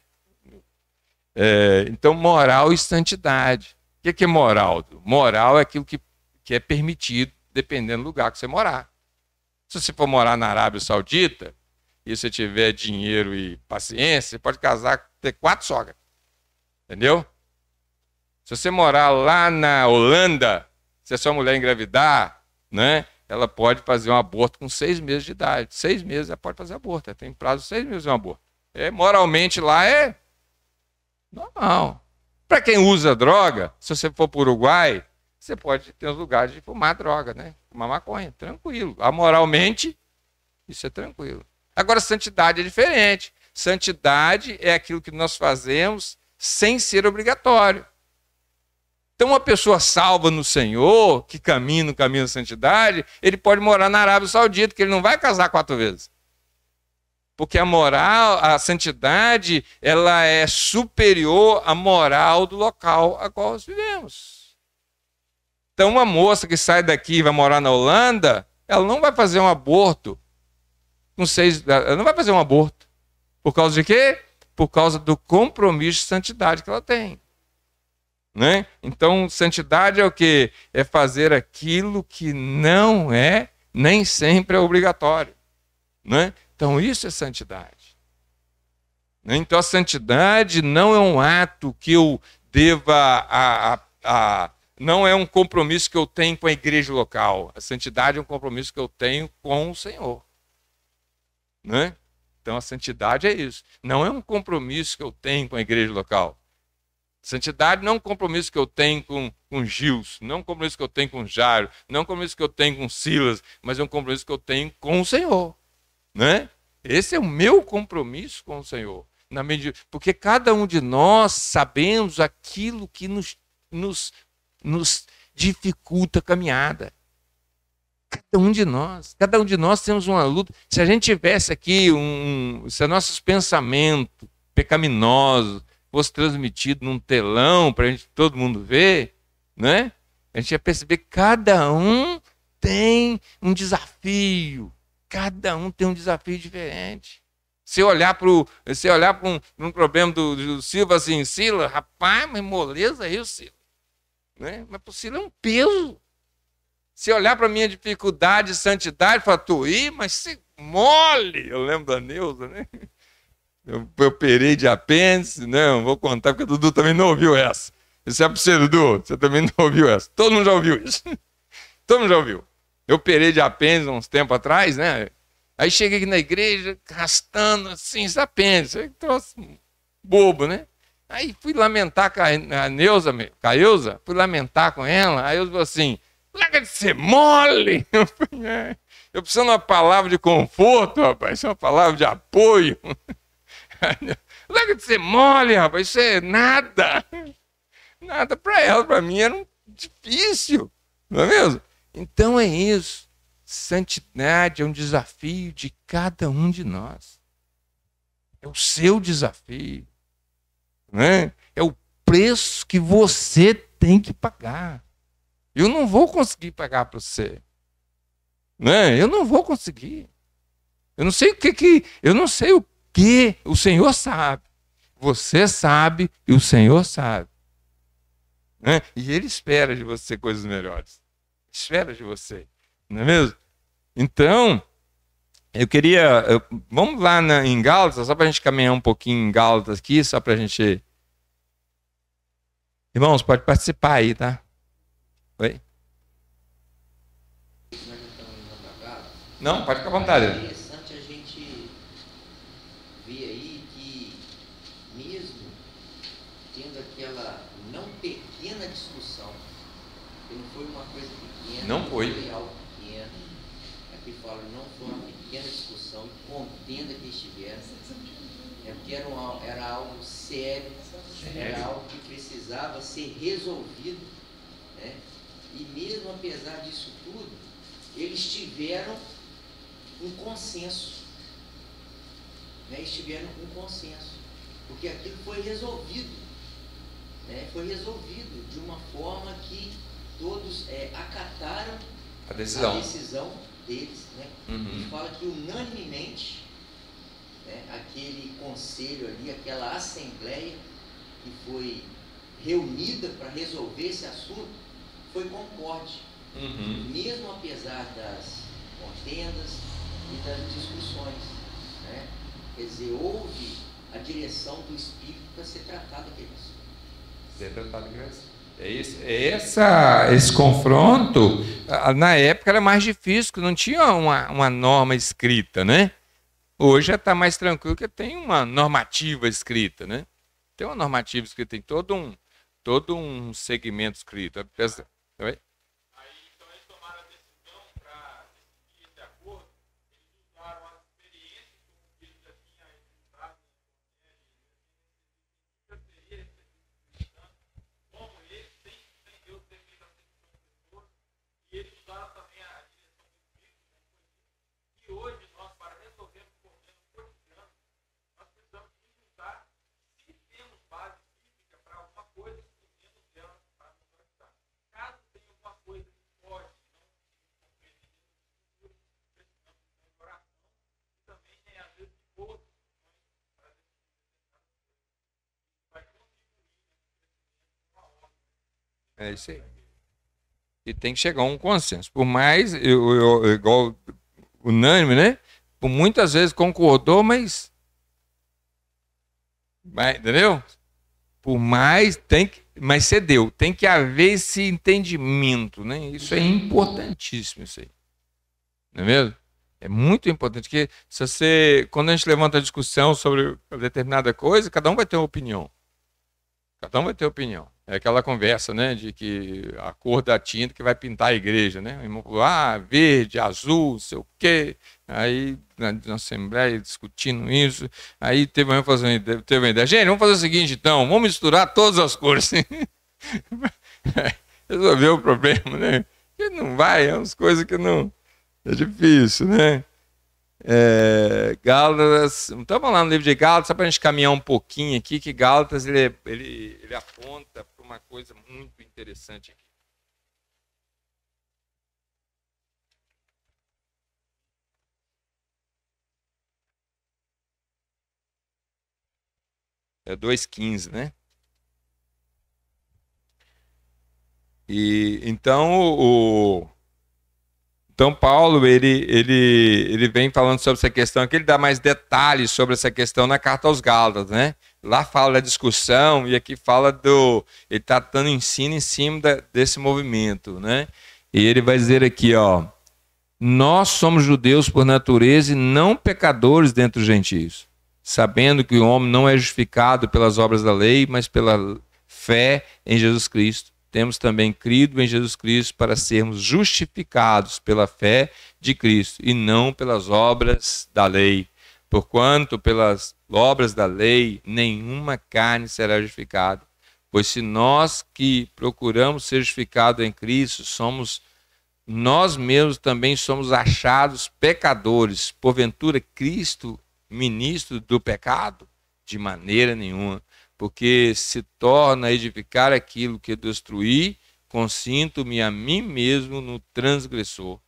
Então, moral e santidade. O que é moral? Moral é aquilo que é permitido, dependendo do lugar que você morar. Se você for morar na Arábia Saudita, e você tiver dinheiro e paciência, você pode casar, ter 4 sogras. Entendeu? Se você morar lá na Holanda, se a sua mulher engravidar, né, ela pode fazer um aborto com 6 meses de idade. 6 meses ela pode fazer aborto. Ela tem prazo de 6 meses de um aborto. Moralmente lá é normal. Para quem usa droga, se você for para o Uruguai, você pode ter os lugares de fumar droga, né? Fumar maconha, tranquilo. Amoralmente, isso é tranquilo. Agora, santidade é diferente. Santidade é aquilo que nós fazemos sem ser obrigatório. Então, uma pessoa salva no Senhor, que caminha no caminho da santidade, ele pode morar na Arábia Saudita, que ele não vai casar 4 vezes. Porque a moral, a santidade, ela é superior à moral do local a qual nós vivemos. Então, uma moça que sai daqui e vai morar na Holanda, ela não vai fazer um aborto ela não vai fazer um aborto. Por causa de quê? Por causa do compromisso de santidade que ela tem. Né? Então, santidade é o quê? É fazer aquilo que não é, nem sempre é obrigatório. Né? Então, isso é santidade. né? Então a santidade não é um ato que eu deva não é um compromisso que eu tenho com a igreja local. A santidade é um compromisso que eu tenho com o Senhor, né? Então a santidade é isso. Não é um compromisso que eu tenho com a igreja local. Santidade não é um compromisso que eu tenho com Gils, não é um compromisso que eu tenho com Jairo, não é um compromisso que eu tenho com Silas, mas é um compromisso que eu tenho com o Senhor, né? Esse é o meu compromisso com o Senhor. Porque cada um de nós sabemos aquilo que nos dificulta a caminhada. Cada um de nós temos uma luta. Se a gente tivesse aqui, se nossos pensamentos pecaminosos fosse transmitido num telão para todo mundo ver, né? A gente ia perceber que cada um tem um desafio. Cada um tem um desafio diferente. Se olhar para um problema do Silva assim, Sila, rapaz, mas moleza aí o Sila. Né? Mas para o Sila é um peso. Se olhar para a minha dificuldade de santidade, falar, tu mas se mole. Eu lembro da Neuza, né? Eu operei de apêndice, né? Não vou contar porque o Dudu também não ouviu essa. Isso é para você, Dudu. Você também não ouviu essa. Todo mundo já ouviu isso. Todo mundo já ouviu. Eu operei de apêndice uns tempos atrás, né? Aí cheguei aqui na igreja, arrastando assim, esse apêndice. Troço bobo, né? Aí fui lamentar com a Neuza, com a Eusa, fui lamentar com ela. Aí eu falei assim, larga de ser mole. Eu preciso de uma palavra de conforto, rapaz. Isso é uma palavra de apoio. Larga de ser mole, rapaz. Isso é nada. Nada para ela, para mim era difícil. Não é mesmo? Então é isso. Santidade é um desafio de cada um de nós. É o seu desafio. Né? É o preço que você tem que pagar. Eu não vou conseguir pagar para você. Né? Eu não vou conseguir. Eu não sei o que o Senhor sabe. Você sabe e o Senhor sabe. Né? E Ele espera de você coisas melhores. Espera de você. Não é mesmo? Então, eu queria... vamos lá em Gálatas, só para a gente caminhar um pouquinho em Gálatas aqui, só para a gente... Irmãos, pode participar aí, tá? Oi? Não, pode ficar à vontade. É interessante a gente ver aí que, mesmo tendo aquela não pequena discussão, que não foi uma coisa pequena, Não foi algo pequeno, aqui fala, não foi uma pequena discussão, contenda que estiveram, porque era algo sério, era algo que precisava ser resolvido, né? E mesmo apesar disso tudo, eles tiveram um consenso, né? Eles tiveram um consenso, porque aquilo foi resolvido, né? Foi resolvido de uma forma que todos acataram a decisão deles, né? Ele fala que unanimemente, né, aquele conselho ali, aquela assembleia que foi reunida para resolver esse assunto, foi concorde, mesmo apesar das contendas e das discussões, né? Quer dizer, houve a direção do Espírito para ser tratado aquele assunto. Ser tratado aquele assunto. Esse confronto, na época era mais difícil, porque não tinha uma norma escrita, né? Hoje já está mais tranquilo, porque tem uma normativa escrita, né? Tem uma normativa escrita, tem todo um segmento escrito. Oi? Aí, então, eles tomaram a decisão para decidir esse acordo, eles usaram as experiências que eles já tinham registrado, como eles, sem Deus ter feito a decisão de pessoas, e eles usaram também a direção do Espírito, e hoje nós, para resolver o problema cotidiano, nós precisamos juntar, se temos base bíblica para alguma coisa, que temos dela para nos ajudar. Caso tenha alguma coisa que pode não compreender dentro do futuro, precisamos de oração e também, às vezes, de boas decisões para decidir determinadas coisas. Isso vai contribuir nesse crescimento com a ordem. É isso aí. E tem que chegar a um consenso. Por mais, igual unânime, né? Por muitas vezes concordou, mas Mas, entendeu? Por mais, mas cedeu. Tem que haver esse entendimento, né? Isso é importantíssimo, isso aí. Não é mesmo? É muito importante, porque quando a gente levanta a discussão sobre determinada coisa, cada um vai ter uma opinião. Cada um vai ter opinião. É aquela conversa, né, de que a cor da tinta que vai pintar a igreja, né? O irmão falou, verde, azul, não sei o quê. Aí, na Assembleia, discutindo isso. Aí teve uma ideia. Gente, vamos fazer o seguinte, então. Vamos misturar todas as cores. Resolveu o problema, né? Porque não vai, é umas coisas que não... É difícil, né? Gálatas, então vamos lá no livro de Gálatas, só para a gente caminhar um pouquinho aqui, que Gálatas ele aponta para uma coisa muito interessante aqui. É 2,15, né? E então Então Paulo ele vem falando sobre essa questão aqui, ele dá mais detalhes sobre essa questão na carta aos Gálatas, né? Lá fala da discussão e aqui fala ele está dando ensino em cima desse movimento, né? E ele vai dizer aqui, ó, nós somos judeus por natureza e não pecadores dentre os gentios, sabendo que o homem não é justificado pelas obras da lei, mas pela fé em Jesus Cristo. Temos também crido em Jesus Cristo para sermos justificados pela fé de Cristo e não pelas obras da lei. Porquanto pelas obras da lei nenhuma carne será justificada. Pois se nós que procuramos ser justificados em Cristo nós mesmos também somos achados pecadores. Porventura Cristo, ministro do pecado? De maneira nenhuma. Porque se torna a edificar aquilo que destruí, consinto-me a mim mesmo no transgressor.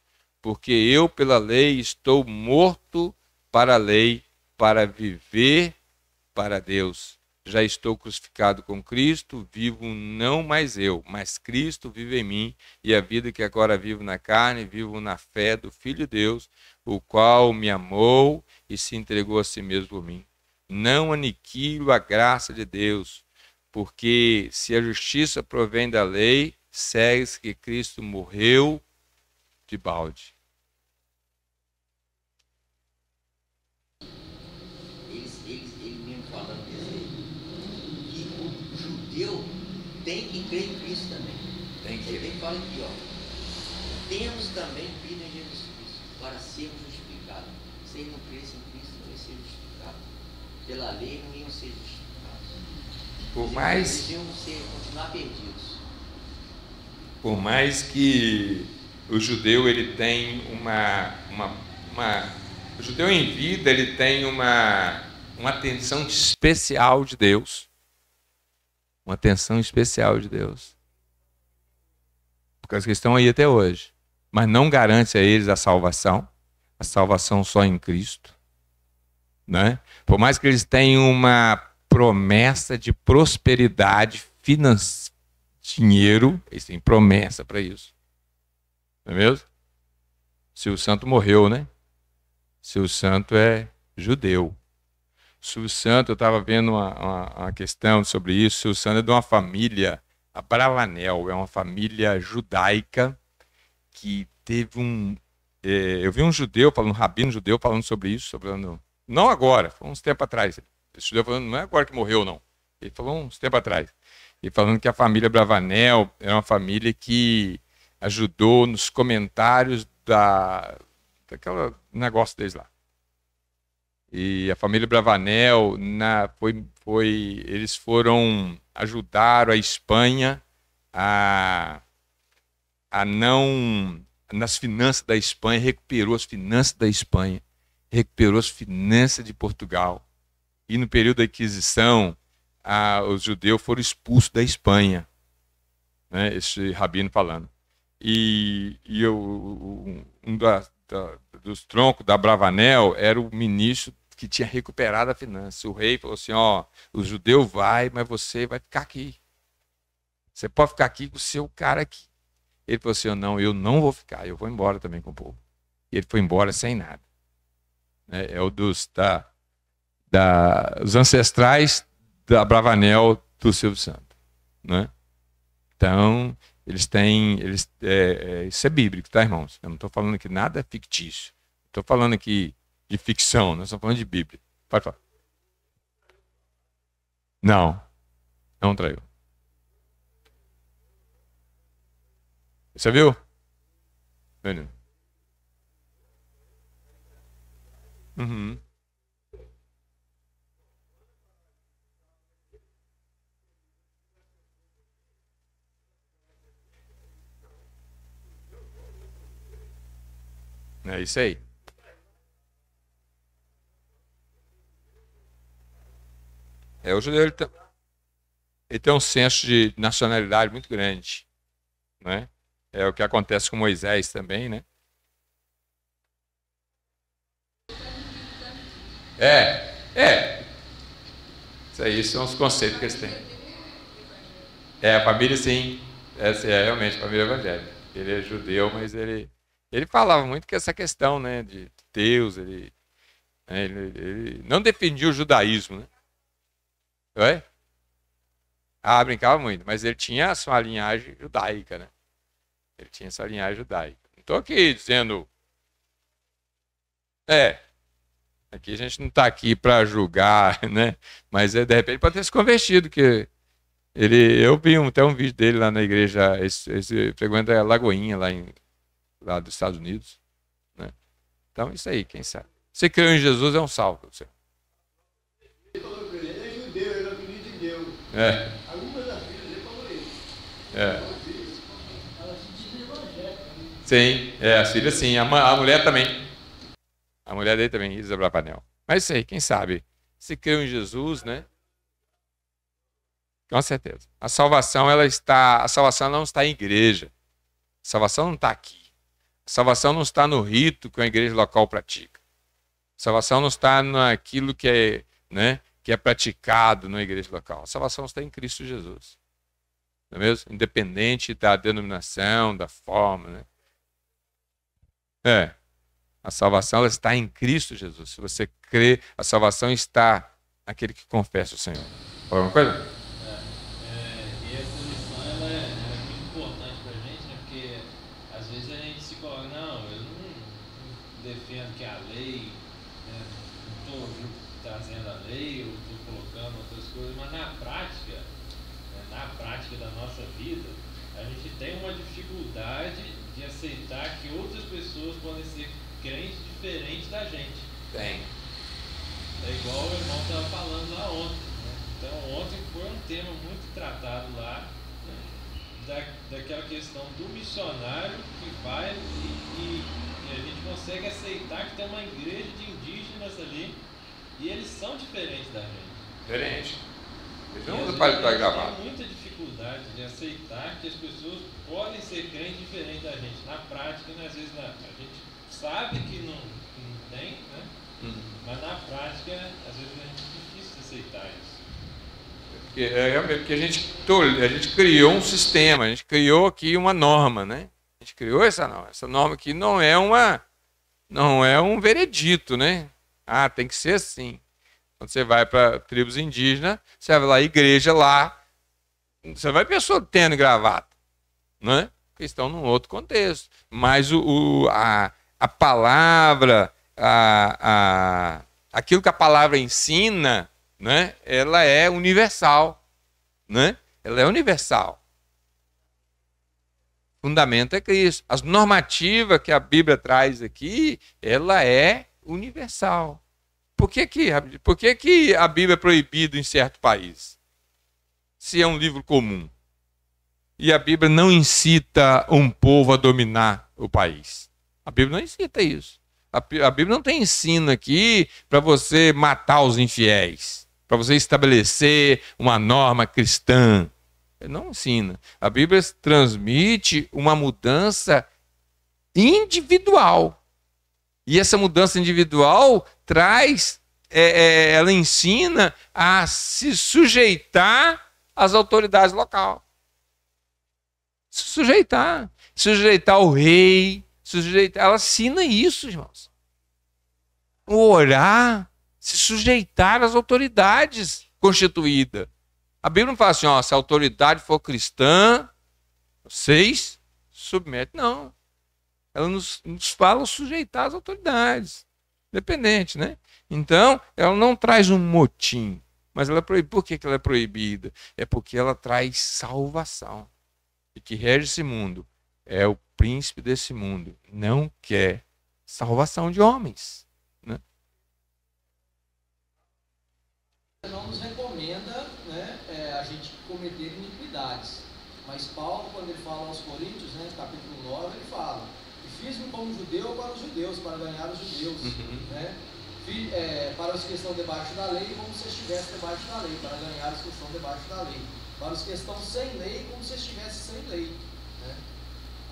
Porque eu, pela lei, estou morto para a lei, para viver para Deus. Já estou crucificado com Cristo, vivo não mais eu, mas Cristo vive em mim, e a vida que agora vivo na carne, vivo na fé do Filho de Deus, o qual me amou e se entregou a si mesmo por mim. Não aniquilo a graça de Deus, porque se a justiça provém da lei, segue-se que Cristo morreu de balde. Ele mesmo falando que o judeu tem que crer em Cristo também. Ele fala aqui, ó, temos também crido em Jesus Cristo para sermos justificados. Se ele não cresce em Cristo, não vai ser justificado. Pela lei não iam ser justificados. Por mais... Eles iam continuar perdidos. Por mais que o judeu ele tem o judeu em vida ele tem uma atenção especial de Deus. Uma atenção especial de Deus. Por causa que eles estão aí até hoje. Mas não garante a eles a salvação. A salvação só em Cristo. Né? Por mais que eles tenham uma promessa de prosperidade financeira, dinheiro, eles têm promessa para isso. Não é mesmo? Silvio Santo morreu, né? Silvio Santo é judeu. Silvio Santo, eu estava vendo uma questão sobre isso. Silvio Santo é de uma família, a Bravanel, é uma família judaica que teve eu vi um judeu falando, um rabino judeu falando sobre isso, não agora, foi uns tempos atrás. Esse judeu falando, não é agora que morreu, não. Ele falou uns tempos atrás. E falando que a família Bravanel era uma família que ajudou nos comentários daquele negócio deles lá. E a família Bravanel eles ajudaram a Espanha nas finanças da Espanha, recuperou as finanças da Espanha, recuperou as finanças de Portugal. E no período da Inquisição, os judeus foram expulsos da Espanha, né? Esse rabino falando. E dos troncos da Bravanel era o ministro que tinha recuperado a finança. O rei falou assim, o judeu vai, mas você vai ficar aqui. Você pode ficar aqui com o seu cara aqui. Ele falou assim, não, eu não vou ficar, eu vou embora também com o povo. E ele foi embora sem nada. É o os ancestrais da Abravanel do Silvio Santos, né? Então, eles têm... isso é bíblico, tá, irmãos? Eu não estou falando aqui nada fictício. Estou falando aqui de ficção, nós estamos falando de Bíblia. Pode falar. Não traiu. Você viu? Menino. Uhum. É isso aí. O judeu ele tem um senso de nacionalidade muito grande, né? É o que acontece com Moisés também, né? Isso aí são os conceitos que eles têm. A família, sim. Essa é realmente a família evangélica. Ele é judeu, mas ele falava muito que essa questão, né, de Deus, ele não defendia o judaísmo, né? Oi? Brincava muito, mas ele tinha a sua linhagem judaica, né? Ele tinha essa linhagem judaica. Não estou aqui dizendo... Aqui a gente não está aqui para julgar, né? Mas de repente pode ter se convertido, que eu vi até um vídeo dele lá na igreja, esse frequenta a Lagoinha, lá dos Estados Unidos, né? Então, isso aí, quem sabe. Você creu em Jesus, é um salvo para você. Ele falou para ele é judeu, ele não acredita em Deus. Algumas das filhas ele falou isso. Sim, as filhas sim, a mulher também. A mulher dele também, Isa Bravanel. Mas isso aí, quem sabe? Se creu em Jesus, né? Com certeza. A salvação não está em igreja. A salvação não está aqui. A salvação não está no rito que a igreja local pratica. A salvação não está naquilo que é praticado na igreja local. A salvação está em Cristo Jesus. Não é mesmo? Independente da denominação, da forma, né? A salvação ela está em Cristo Jesus. Se você crê, a salvação está naquele que confessa o Senhor. Alguma coisa? E essa lição ela é muito importante para a gente, né? Porque às vezes a gente se coloca, não, eu não defendo que a lei, né, não estou trazendo a lei, eu estou colocando outras coisas, mas na prática, né, na prática da nossa vida, a gente tem uma dificuldade de aceitar que outras pessoas podem ser crentes diferentes da gente. Tem. É igual o irmão estava falando lá ontem, né? Então ontem foi um tema muito tratado lá, né? Daquela questão do missionário que vai e a gente consegue aceitar que tem uma igreja de indígenas ali e eles são diferentes da gente. Diferente. Eles não E usam às paletó vezes a gente gravado. tem muita dificuldade de aceitar que as pessoas podem ser crentes diferentes da gente. Na prática, né, às vezes a gente sabe que não tem, né? Mas na prática, às vezes é difícil aceitar isso. Porque a gente criou um sistema, a gente criou aqui uma norma, né? A gente criou essa norma. Essa norma aqui não é um veredito, né? Tem que ser assim. Quando você vai para tribos indígenas, você vai lá, igreja lá, você vai pessoa tendo gravata, né? Porque estão num outro contexto. Mas a palavra, aquilo que a palavra ensina, né? Ela é universal, né? Ela é universal. O fundamento é Cristo. As normativas que a Bíblia traz aqui, ela é universal. Por que a Bíblia é proibida em certo país? Se é um livro comum. E a Bíblia não incita um povo a dominar o país. A Bíblia não incita isso. A Bíblia não tem ensino aqui para você matar os infiéis, para você estabelecer uma norma cristã. Não ensina. A Bíblia transmite uma mudança individual. E essa mudança individual ela ensina a se sujeitar às autoridades locais. Se sujeitar ao rei, ela ensina isso, irmãos. Orar, se sujeitar às autoridades constituída. A Bíblia não fala assim, ó, se a autoridade for cristã, vocês submetem. Não. Ela nos fala sujeitar às autoridades. Independente, né? Então, ela não traz um motim. Mas ela é proibida. Por que ela é proibida? É porque ela traz salvação. E que rege esse mundo é o príncipe desse mundo. Não quer salvação de homens. Né? Não nos recomenda, né, a gente cometer iniquidades. Mas Paulo, quando ele fala aos Coríntios, né, capítulo 9, ele fala: e fiz-me como judeu para os judeus, para ganhar os judeus. Né? Para os que estão debaixo da lei, como se estivesse debaixo da lei, para ganhar os que estão debaixo da lei. Para os que estão sem lei, como se estivesse sem lei. Né?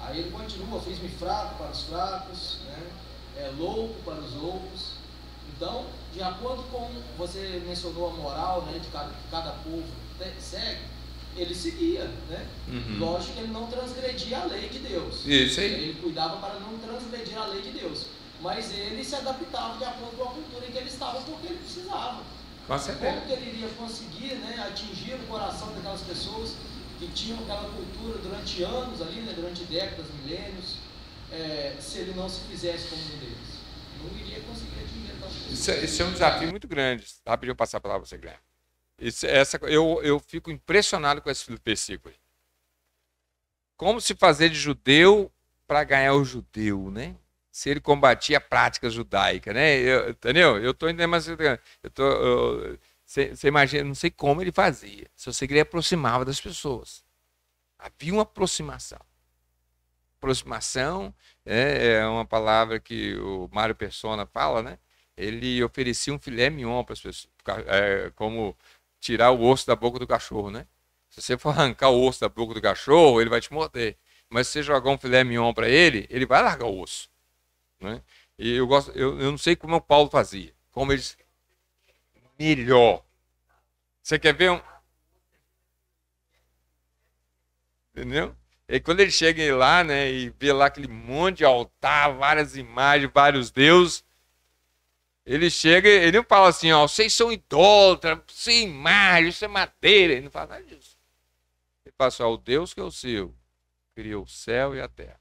Aí ele continua: fiz-me fraco para os fracos, né? Louco para os loucos. Então, de acordo com você mencionou a moral, né, de cada povo segue, ele seguia, né? Lógico que ele não transgredia a lei de Deus. Isso aí. Ele cuidava para não transgredir a lei de Deus. Mas ele se adaptava de acordo com a cultura em que ele estava, porque ele precisava. Com certeza. Como que ele iria conseguir, né, atingir o coração daquelas pessoas que tinham aquela cultura durante anos ali, né, durante décadas, milênios, se ele não se fizesse como um deles? Não iria conseguir atingir aquelas pessoas. Isso é um desafio muito grande. Rapidinho eu passar a palavra para você, Guilherme. Eu fico impressionado com esse versículo. Como se fazer de judeu para ganhar o judeu, né? Se ele combatia a prática judaica, né? Entendeu? Eu estou entendendo, mas você imagina, não sei como ele fazia. Só sei que ele aproximava das pessoas. Havia uma aproximação. Aproximação é uma palavra que o Mário Persona fala, né? Ele oferecia um filé mignon para as pessoas, como tirar o osso da boca do cachorro, né? Se você for arrancar o osso da boca do cachorro, ele vai te morder. Mas se você jogar um filé mignon para ele, ele vai largar o osso. Né? E eu não sei como o Paulo fazia, como eles melhor. Você quer ver um? Entendeu? E quando ele chega lá, né, e vê lá aquele monte de altar, várias imagens, vários deuses, ele chega, ele não fala assim, ó, vocês são idólatras, isso é imagem, isso é madeira. Ele não fala nada disso. Ele fala assim, ó, o Deus que é o seu, criou o céu e a terra.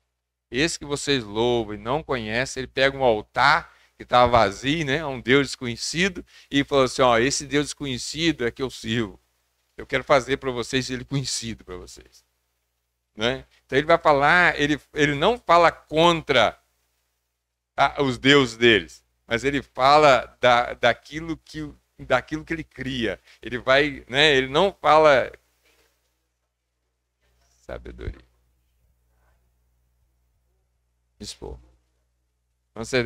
Esse que vocês louvam e não conhecem, ele pega um altar que estava vazio, né, um Deus desconhecido, e fala assim, ó, esse Deus desconhecido é que eu sirvo. Eu quero fazer para vocês ele conhecido para vocês. Né? Então ele vai falar, ele não fala contra os deuses deles, mas ele fala daquilo que ele cria. Ele vai, né? Ele não fala sabedoria. Expor.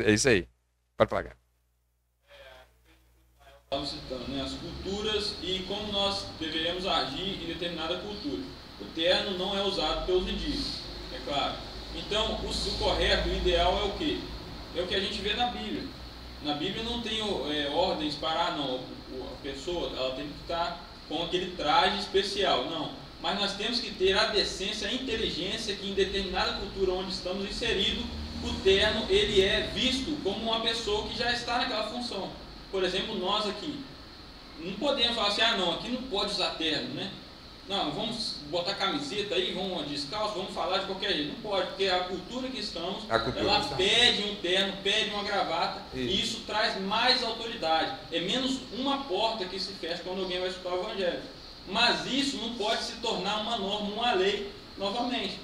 É isso aí. Pode falar. Estava citando, né, as culturas e como nós deveríamos agir em determinada cultura. O terno não é usado pelos indígenas, é claro. Então, o correto, o ideal é o quê? É o que a gente vê na Bíblia. Na Bíblia não tem ordens para, não, a pessoa ela tem que estar com aquele traje especial, não. Mas nós temos que ter a decência, a inteligência que em determinada cultura onde estamos inseridos, o terno ele é visto como uma pessoa que já está naquela função. Por exemplo, nós aqui, não podemos falar assim, não, aqui não pode usar terno, né? Não, vamos botar camiseta aí, vamos descalço, vamos falar de qualquer jeito. Não pode, porque a cultura que estamos, ela pede um terno, pede uma gravata, e isso traz mais autoridade. É menos uma porta que se fecha quando alguém vai escutar o evangelho. Mas isso não pode se tornar uma norma, uma lei, novamente.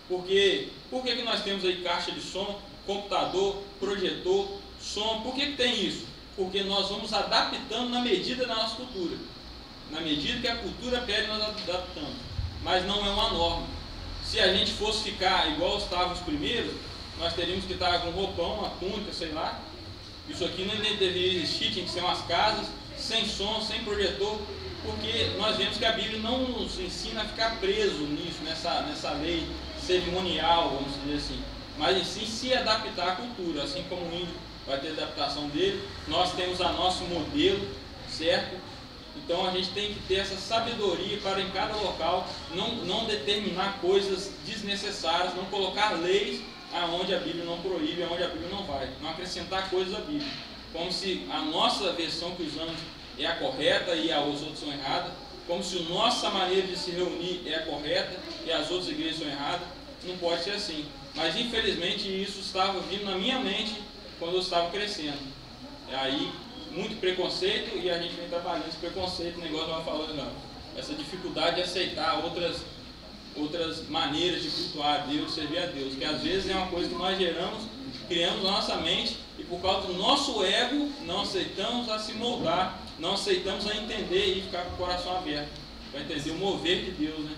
Porque, por que nós temos aí caixa de som, computador, projetor, som? Por que tem isso? Porque nós vamos adaptando na medida da nossa cultura. Na medida que a cultura pede, nós adaptamos. Mas não é uma norma. Se a gente fosse ficar igual estavam os primeiros, nós teríamos que estar com um roupão, uma túnica, sei lá. Isso aqui não deveria existir, tinha que ser umas casas, sem som, sem projetor, porque nós vemos que a Bíblia não nos ensina a ficar preso nisso, nessa lei cerimonial, vamos dizer assim. Mas em si, se adaptar à cultura, assim como o índio vai ter adaptação dele, nós temos a nosso modelo, certo? Então a gente tem que ter essa sabedoria para em cada local não determinar coisas desnecessárias, não colocar leis aonde a Bíblia não proíbe, aonde a Bíblia não vai, não acrescentar coisas à Bíblia. Como se a nossa versão que usamos é a correta e as outras são erradas, como se a nossa maneira de se reunir é a correta e as outras igrejas são erradas. Não pode ser assim. Mas infelizmente isso estava vindo na minha mente quando eu estava crescendo. Aí muito preconceito, e a gente vem trabalhando esse preconceito, o negócio não vai falando não. Essa dificuldade de aceitar outras maneiras de cultuar a Deus, servir a Deus, que às vezes é uma coisa que nós criamos na nossa mente, e por causa do nosso ego, não aceitamos a se moldar, não aceitamos a entender e ficar com o coração aberto, para entender o mover de Deus, né?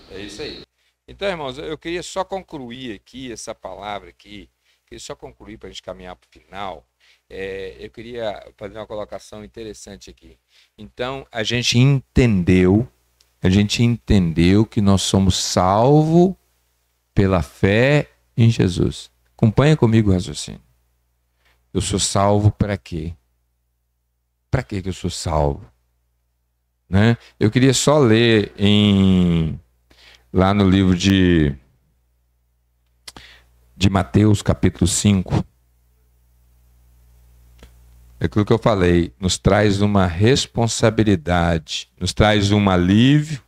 É isso aí. Então, irmãos, eu queria só concluir aqui essa palavra aqui, queria só concluir para a gente caminhar para o final. Eu queria fazer uma colocação interessante aqui. Então, a gente entendeu que nós somos salvos pela fé em Jesus. Acompanha comigo o raciocínio. Eu sou salvo para quê? Para que eu sou salvo? Né? Eu queria só ler lá no livro de Mateus, capítulo 5. É aquilo que eu falei, nos traz uma responsabilidade, nos traz um alívio,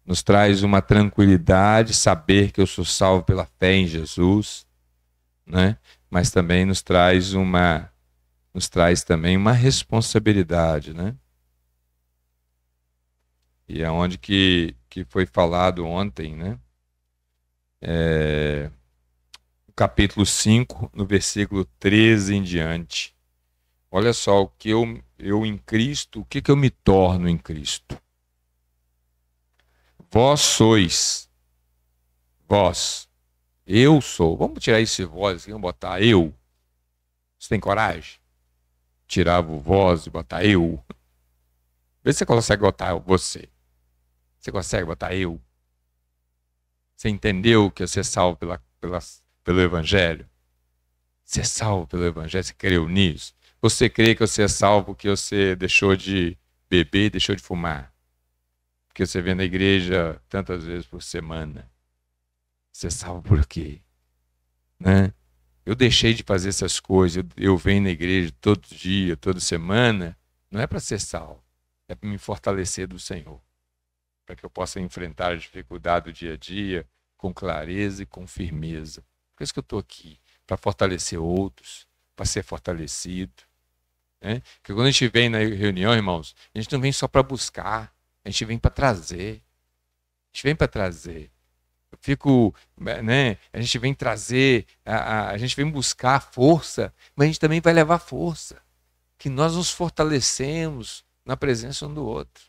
nos traz uma tranquilidade, saber que eu sou salvo pela fé em Jesus, né? Mas também nos traz também uma responsabilidade, né? E é onde que foi falado ontem, né? Capítulo 5, no versículo 13 em diante. Olha só, o que eu em Cristo, o que eu me torno em Cristo? Vós sois, vós, eu sou. Vamos tirar esse vós aqui, vamos botar eu. Você tem coragem? Tirar o vós e botar eu. Vê se você consegue botar você. Você consegue botar eu? Você entendeu que você é salvo pelo Evangelho? Você é salvo pelo Evangelho, você creu nisso? Você crê que você é salvo porque você deixou de beber, deixou de fumar? Porque você vem na igreja tantas vezes por semana. Você é salvo por quê? Né? Eu deixei de fazer essas coisas, eu venho na igreja todo dia, toda semana, não é para ser salvo, é para me fortalecer do Senhor, para que eu possa enfrentar a dificuldade do dia a dia com clareza e com firmeza. Por isso que eu estou aqui, para fortalecer outros, para ser fortalecido. Né? Porque quando a gente vem na reunião, irmãos, a gente não vem só para buscar, a gente vem para trazer. A gente vem para trazer. Eu fico, né? A gente vem trazer, a gente vem buscar força, mas a gente também vai levar força. Que nós nos fortalecemos na presença um do outro.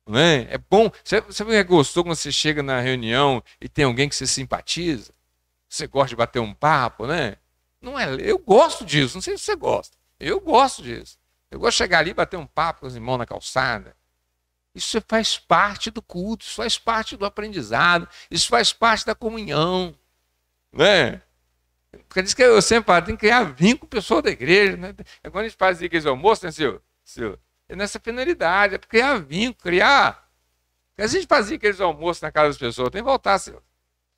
Não é? É bom. Você é gostoso quando você chega na reunião e tem alguém que você simpatiza? Você gosta de bater um papo, né? Não é? Eu gosto disso, não sei se você gosta. Eu gosto disso. Eu gosto de chegar ali e bater um papo com os irmãos na calçada. Isso faz parte do culto, isso faz parte do aprendizado, isso faz parte da comunhão. Né? Porque diz que eu sempre falo, tem que criar vínculo com o pessoal da igreja. Né? Quando a gente faz aqueles almoços, né, Silvio? É nessa finalidade, é criar vínculo, criar. Porque a gente fazia aqueles almoços na casa das pessoas, tem que voltar, Silvio.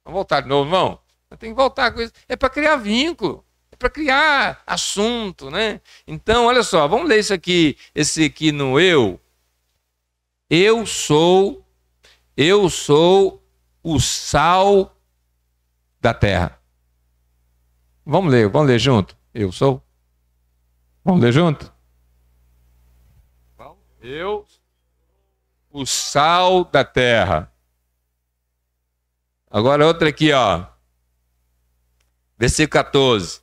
Vamos voltar de novo, não? Tem que voltar com isso. É para criar vínculo. Para criar assunto, né? Então, olha só, vamos ler isso aqui, esse aqui no eu. Eu sou o sal da terra. Vamos ler junto. Eu sou. Vamos ler junto? Eu, o sal da terra. Agora outra aqui, ó. Versículo 14.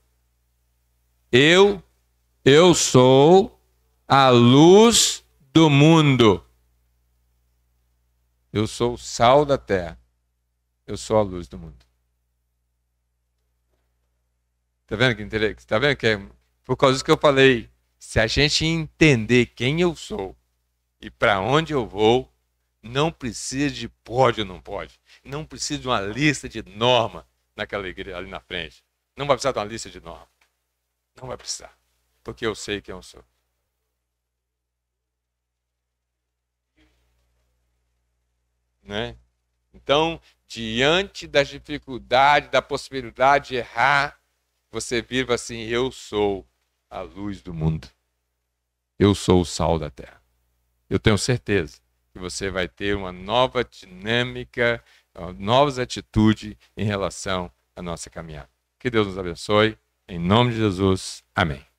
Eu sou a luz do mundo. Eu sou o sal da terra. Eu sou a luz do mundo. Tá vendo que interessante? Tá vendo que é por causa disso que eu falei? Se a gente entender quem eu sou e para onde eu vou, não precisa de pode ou não pode. Não precisa de uma lista de norma naquela igreja ali na frente. Não vai precisar de uma lista de norma. Não vai precisar, porque eu sei quem eu sou. Né? Então, diante das dificuldades, da possibilidade de errar, você viva assim, eu sou a luz do mundo. Eu sou o sal da terra. Eu tenho certeza que você vai ter uma nova dinâmica, novas atitudes em relação à nossa caminhada. Que Deus nos abençoe. Em nome de Jesus. Amém.